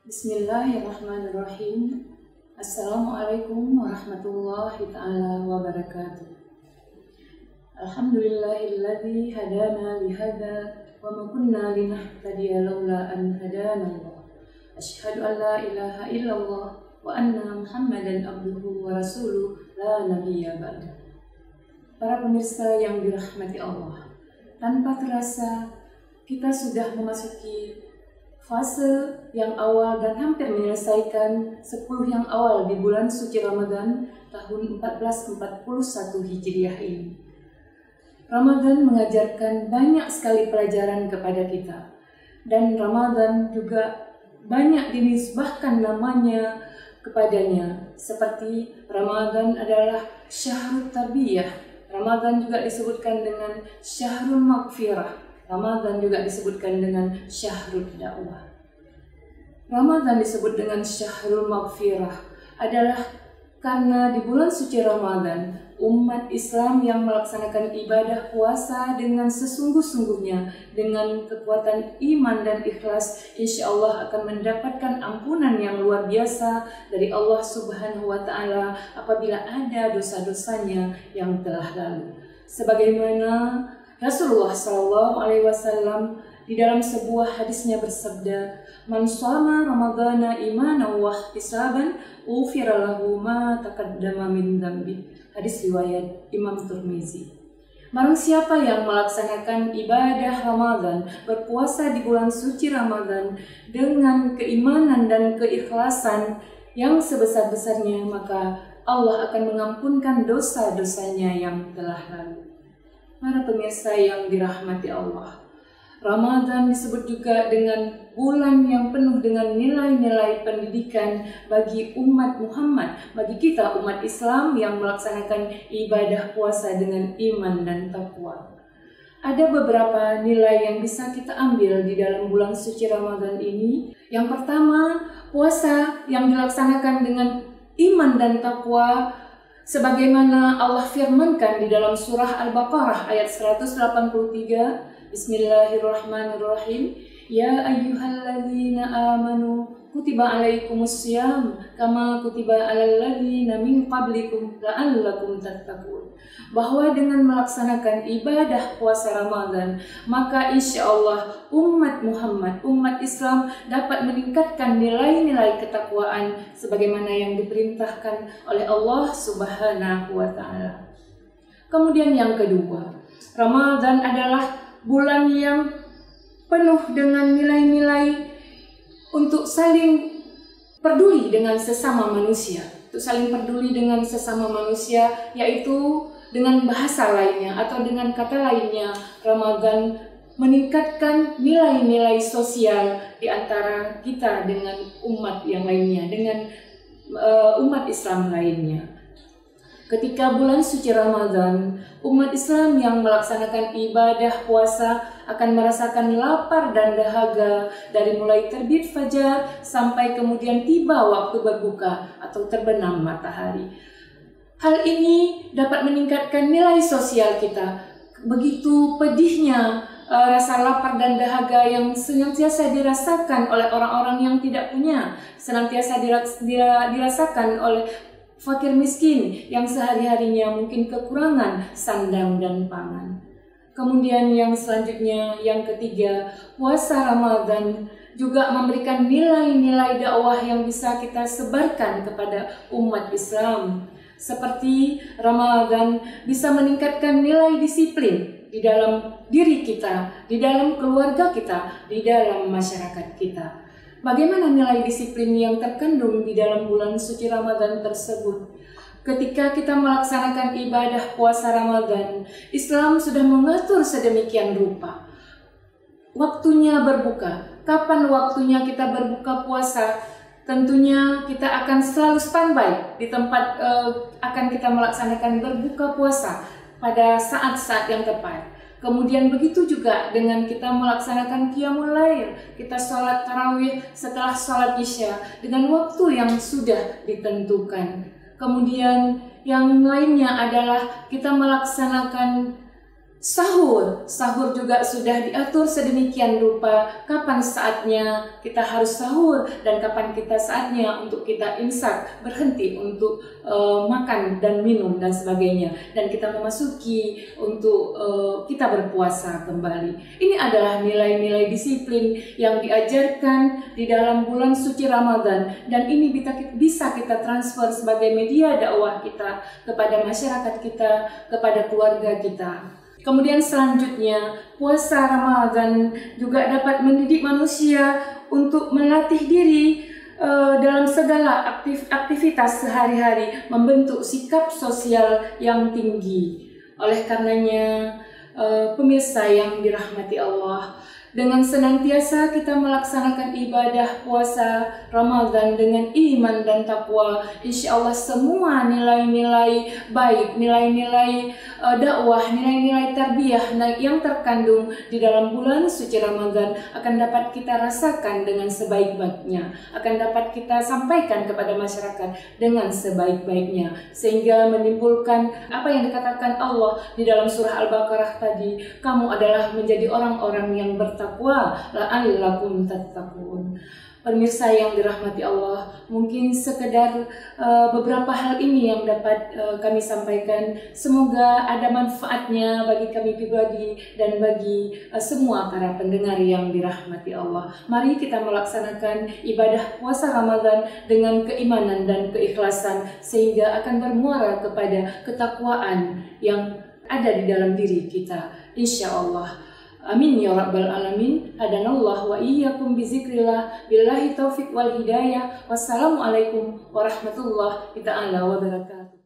Bismillahirrahmanirrahim. Assalamualaikum warahmatullahi ta'ala wabarakatuh. Alhamdulillahilladzi hadana lihada wa ma kunna linahtadiya laula an hadana Allah. Asyhadu an la ilaha illallah wa anna Muhammadan abduhu wa rasuluh la nabiyya ba'da. Para pemirsa yang dirahmati Allah, tanpa terasa kita sudah memasuki fase yang awal dan hampir menyelesaikan 10 yang awal di bulan suci Ramadan tahun 1441 Hijriah ini. Ramadan mengajarkan banyak sekali pelajaran kepada kita, dan Ramadan juga banyak dinisbahkan namanya kepadanya, seperti Ramadan adalah syahrul tarbiyah, Ramadan juga disebutkan dengan syahrul maghfirah, Ramadan juga disebutkan dengan syahrul dakwah. Ramadan disebut dengan syahrul maghfirah adalah karena di bulan suci Ramadan umat Islam yang melaksanakan ibadah puasa dengan sesungguh-sungguhnya, dengan kekuatan iman dan ikhlas, insya Allah akan mendapatkan ampunan yang luar biasa dari Allah Subhanahu wa Ta'ala apabila ada dosa-dosanya yang telah lalu. Sebagaimana Rasulullah SAW di dalam sebuah hadisnya bersabda, "Man shoma Ramadhana imanan wa ihtisaban, ghufira lahu ma taqaddama min dzambi." Hadis riwayat Imam Tirmizi. Barang siapa yang melaksanakan ibadah Ramadan, berpuasa di bulan suci Ramadan dengan keimanan dan keikhlasan yang sebesar-besarnya, maka Allah akan mengampunkan dosa-dosanya yang telah lalu. Para pemirsa yang dirahmati Allah, Ramadan disebut juga dengan bulan yang penuh dengan nilai-nilai pendidikan bagi umat Muhammad, bagi kita umat Islam yang melaksanakan ibadah puasa dengan iman dan takwa. Ada beberapa nilai yang bisa kita ambil di dalam bulan suci Ramadan ini. Yang pertama, puasa yang dilaksanakan dengan iman dan takwa, sebagaimana Allah firmankan di dalam surah Al-Baqarah ayat 183, Bismillahirrahmanirrahim. Ya ayyuhalladzina amanu kutiba alaikumussyam kama kutiba alal ladzina min qablikum la'allakum tattaqun. Bahwa dengan melaksanakan ibadah puasa Ramadan, maka insya Allah umat Muhammad, umat Islam dapat meningkatkan nilai-nilai ketakwaan sebagaimana yang diperintahkan oleh Allah Subhanahu wa Ta'ala. Kemudian yang kedua, Ramadan adalah bulan yang penuh dengan nilai-nilai untuk saling peduli dengan sesama manusia, untuk saling peduli dengan sesama manusia, yaitu dengan bahasa lainnya atau dengan kata lainnya, Ramadan meningkatkan nilai-nilai sosial di antara kita dengan umat yang lainnya, dengan umat Islam lainnya. Ketika bulan suci Ramadan, umat Islam yang melaksanakan ibadah puasa akan merasakan lapar dan dahaga dari mulai terbit fajar sampai kemudian tiba waktu berbuka atau terbenam matahari. Hal ini dapat meningkatkan nilai sosial kita. Begitu pedihnya rasa lapar dan dahaga yang senantiasa dirasakan oleh orang-orang yang tidak punya, senantiasa dirasakan oleh fakir miskin yang sehari-harinya mungkin kekurangan sandang dan pangan. Kemudian yang selanjutnya, yang ketiga, puasa Ramadan juga memberikan nilai-nilai dakwah yang bisa kita sebarkan kepada umat Islam. Seperti Ramadan bisa meningkatkan nilai disiplin di dalam diri kita, di dalam keluarga kita, di dalam masyarakat kita. Bagaimana nilai disiplin yang terkandung di dalam bulan suci Ramadan tersebut? Ketika kita melaksanakan ibadah puasa Ramadan, Islam sudah mengatur sedemikian rupa. Waktunya berbuka, kapan waktunya kita berbuka puasa? Tentunya kita akan selalu standby di tempat akan kita melaksanakan berbuka puasa pada saat-saat yang tepat. Kemudian begitu juga dengan kita melaksanakan qiyamul lail, kita sholat tarawih setelah sholat isya dengan waktu yang sudah ditentukan. Kemudian yang lainnya adalah kita melaksanakan sahur. Sahur juga sudah diatur sedemikian rupa kapan saatnya kita harus sahur dan kapan kita saatnya untuk kita imsak, berhenti untuk makan dan minum dan sebagainya, dan kita memasuki untuk kita berpuasa kembali. Ini adalah nilai-nilai disiplin yang diajarkan di dalam bulan suci Ramadan, dan ini bisa kita transfer sebagai media dakwah kita kepada masyarakat kita, kepada keluarga kita. Kemudian selanjutnya, puasa Ramadan juga dapat mendidik manusia untuk melatih diri dalam segala aktivitas sehari-hari, membentuk sikap sosial yang tinggi. Oleh karenanya, pemirsa yang dirahmati Allah, dengan senantiasa kita melaksanakan ibadah puasa Ramadan dengan iman dan takwa, insya Allah semua nilai-nilai baik, nilai-nilai dakwah, nilai-nilai tarbiyah yang terkandung di dalam bulan suci Ramadan akan dapat kita rasakan dengan sebaik-baiknya, akan dapat kita sampaikan kepada masyarakat dengan sebaik-baiknya, sehingga menimbulkan apa yang dikatakan Allah di dalam surah Al-Baqarah tadi, kamu adalah menjadi orang-orang yang bertakwa, la'allakum tattaqun. Pemirsa yang dirahmati Allah, mungkin sekedar beberapa hal ini yang dapat kami sampaikan. Semoga ada manfaatnya bagi kami pribadi dan bagi semua para pendengar yang dirahmati Allah. Mari kita melaksanakan ibadah puasa Ramadan dengan keimanan dan keikhlasan, sehingga akan bermuara kepada ketakwaan yang ada di dalam diri kita, insya Allah. Amin ya rabbal alamin. Hadanallah wa iyyakum bizikrillah. Billahi taufik wal hidayah. Wassalamualaikum warahmatullahi ta'ala wabarakatuh.